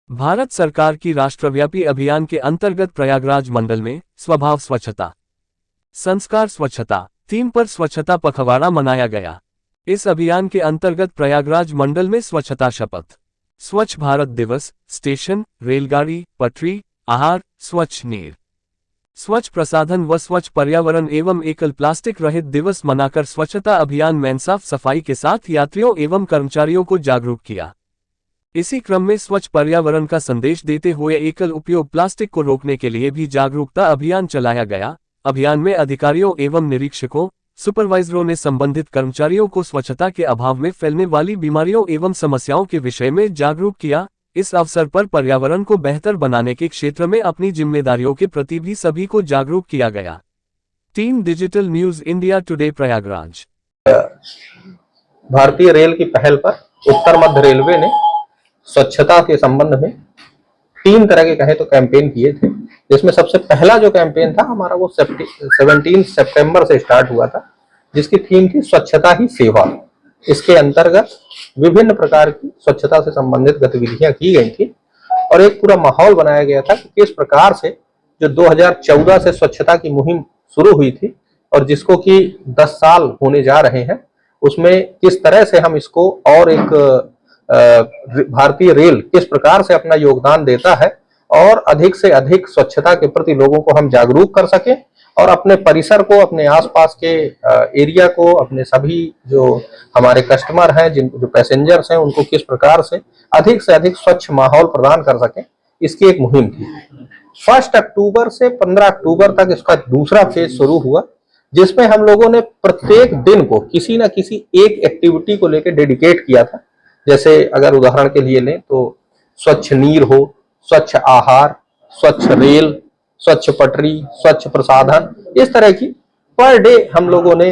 भारत सरकार की राष्ट्रव्यापी अभियान के अंतर्गत प्रयागराज मंडल में स्वभाव स्वच्छता, संस्कार स्वच्छता थीम पर स्वच्छता पखवाड़ा मनाया गया। इस अभियान के अंतर्गत प्रयागराज मंडल में स्वच्छता शपथ, स्वच्छ भारत दिवस, स्टेशन, रेलगाड़ी, पटरी, आहार, स्वच्छ नीर, स्वच्छ प्रसाधन व स्वच्छ पर्यावरण एवं एकल प्लास्टिक रहित दिवस मनाकर स्वच्छता अभियान में साफ सफाई के साथ यात्रियों एवं कर्मचारियों को जागरूक किया। इसी क्रम में स्वच्छ पर्यावरण का संदेश देते हुए एकल उपयोग प्लास्टिक को रोकने के लिए भी जागरूकता अभियान चलाया गया। अभियान में अधिकारियों एवं निरीक्षकों, सुपरवाइजरों ने संबंधित कर्मचारियों को स्वच्छता के अभाव में फैलने वाली बीमारियों एवं समस्याओं के विषय में जागरूक किया। इस अवसर पर पर्यावरण को बेहतर बनाने के क्षेत्र में अपनी जिम्मेदारियों के प्रति भी सभी को जागरूक किया गया। Team digital news India today Prayagraj. भारतीय रेल की पहल पर उत्तर मध्य रेलवे ने स्वच्छता के संबंध में 3 तरह के कहे तो कैंपेन किए थे, जिसमें सबसे पहला जो कैंपेन था हमारा वो 17 सितंबर से स्टार्ट हुआ था, जिसकी थीम थी स्वच्छता ही सेवा। इसके अंतर्गत विभिन्न प्रकार की स्वच्छता से संबंधित गतिविधियां की गई थी और एक पूरा माहौल बनाया गया था कि किस प्रकार से जो 2014 से स्वच्छता की मुहिम शुरू हुई थी और जिसको कि 10 साल होने जा रहे हैं, उसमें किस तरह से हम इसको और एक भारतीय रेल किस प्रकार से अपना योगदान देता है और अधिक से अधिक स्वच्छता के प्रति लोगों को हम जागरूक कर सकें और अपने परिसर को, अपने आसपास के एरिया को, अपने सभी जो हमारे कस्टमर हैं, जो पैसेंजर्स हैं, उनको किस प्रकार से अधिक स्वच्छ माहौल प्रदान कर सकें, इसकी एक मुहिम थी। 1 अक्टूबर से 15 अक्टूबर तक इसका दूसरा फेज शुरू हुआ, जिसमें हम लोगों ने प्रत्येक दिन को किसी न किसी एक एक्टिविटी को लेकर डेडिकेट किया था। जैसे अगर उदाहरण के लिए लें तो स्वच्छ नीर हो, स्वच्छ आहार, स्वच्छ रेल, स्वच्छ पटरी, स्वच्छ प्रसाधन, इस तरह की पर डे हम लोगों ने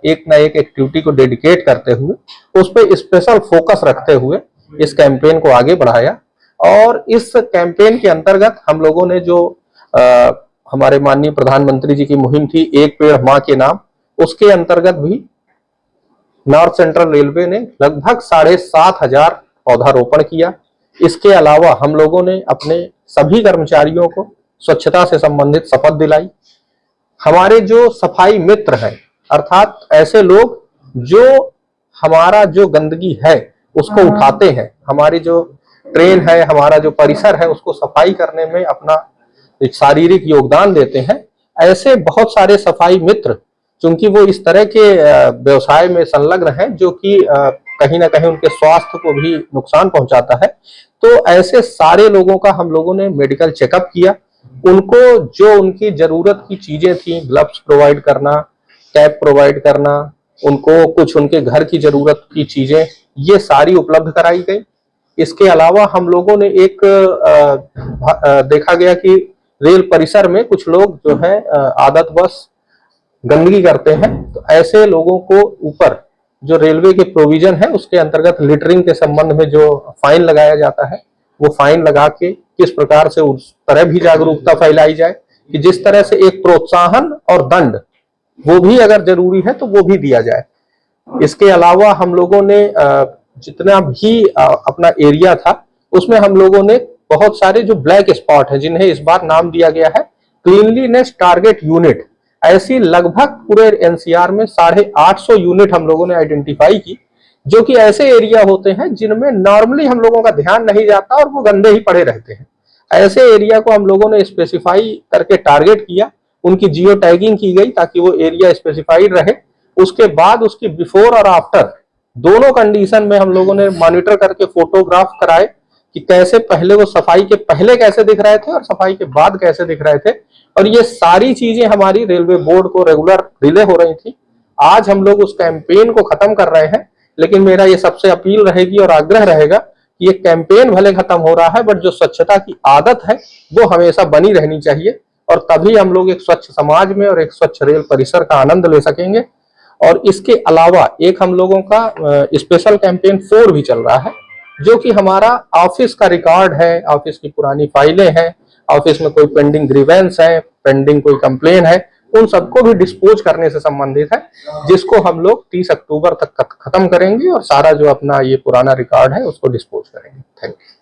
एक ना एक एक्टिविटी को डेडिकेट करते हुए उस पर स्पेशल फोकस रखते हुए इस कैंपेन को आगे बढ़ाया। और इस कैंपेन के अंतर्गत हम लोगों ने जो हमारे माननीय प्रधानमंत्री जी की मुहिम थी एक पेड़ मां के नाम, उसके अंतर्गत भी नॉर्थ सेंट्रल रेलवे ने लगभग 7,500 पौधारोपण किया। इसके अलावा हम लोगों ने अपने सभी कर्मचारियों को स्वच्छता से संबंधित शपथ दिलाई। हमारे जो सफाई मित्र हैं, अर्थात ऐसे लोग जो हमारा जो गंदगी है उसको उठाते हैं, हमारी जो ट्रेन है, हमारा जो परिसर है, उसको सफाई करने में अपना एक शारीरिक योगदान देते हैं, ऐसे बहुत सारे सफाई मित्र, चूंकि वो इस तरह के व्यवसाय में संलग्न हैं जो कि कहीं ना कहीं उनके स्वास्थ्य को भी नुकसान पहुंचाता है, तो ऐसे सारे लोगों का हम लोगों ने मेडिकल चेकअप किया। उनको जो उनकी जरूरत की चीजें थी, ग्लव्स प्रोवाइड करना, कैप प्रोवाइड करना, उनको कुछ उनके घर की जरूरत की चीजें, ये सारी उपलब्ध कराई गई। इसके अलावा हम लोगों ने एक देखा गया कि रेल परिसर में कुछ लोग जो है आदतवश गंदगी करते हैं, तो ऐसे लोगों को ऊपर जो रेलवे के प्रोविजन है उसके अंतर्गत लिटरिंग के संबंध में जो फाइन लगाया जाता है, वो फाइन लगा के किस प्रकार से उस तरह भी जागरूकता फैलाई जाए कि जिस तरह से एक प्रोत्साहन और दंड वो भी अगर जरूरी है तो वो भी दिया जाए। इसके अलावा हम लोगों ने जितना भी अपना एरिया था उसमें हम लोगों ने बहुत सारे जो ब्लैक स्पॉट है, जिन्हें इस बार नाम दिया गया है क्लीनलीनेस टारगेट यूनिट, ऐसी लगभग पूरे एनसीआर में 850 यूनिट हम लोगों ने आइडेंटिफाई की, जो कि ऐसे एरिया होते हैं जिनमें नॉर्मली हम लोगों का ध्यान नहीं जाता और वो गंदे ही पड़े रहते हैं। ऐसे एरिया को हम लोगों ने स्पेसिफाई करके टारगेट किया, उनकी जियो टैगिंग की गई ताकि वो एरिया स्पेसिफाइड रहे। उसके बाद उसकी बिफोर और आफ्टर दोनों कंडीशन में हम लोगों ने मॉनिटर करके फोटोग्राफ कराए कि कैसे पहले वो सफाई के पहले कैसे दिख रहे थे और सफाई के बाद कैसे दिख रहे थे, और ये सारी चीजें हमारी रेलवे बोर्ड को रेगुलर रिले हो रही थी। आज हम लोग उस कैंपेन को खत्म कर रहे हैं, लेकिन मेरा ये सबसे अपील रहेगी और आग्रह रहेगा कि ये कैंपेन भले खत्म हो रहा है, बट जो स्वच्छता की आदत है वो हमेशा बनी रहनी चाहिए, और तभी हम लोग एक स्वच्छ समाज में और एक स्वच्छ रेल परिसर का आनंद ले सकेंगे। और इसके अलावा एक हम लोगों का स्पेशल कैंपेन 4 भी चल रहा है, जो कि हमारा ऑफिस का रिकॉर्ड है, ऑफिस की पुरानी फाइलें हैं, ऑफिस में कोई पेंडिंग ग्रीवेंस है, पेंडिंग कोई कंप्लेन है, उन सबको भी डिस्पोज करने से संबंधित है, जिसको हम लोग 30 अक्टूबर तक खत्म करेंगे और सारा जो अपना ये पुराना रिकॉर्ड है उसको डिस्पोज करेंगे। Thank you.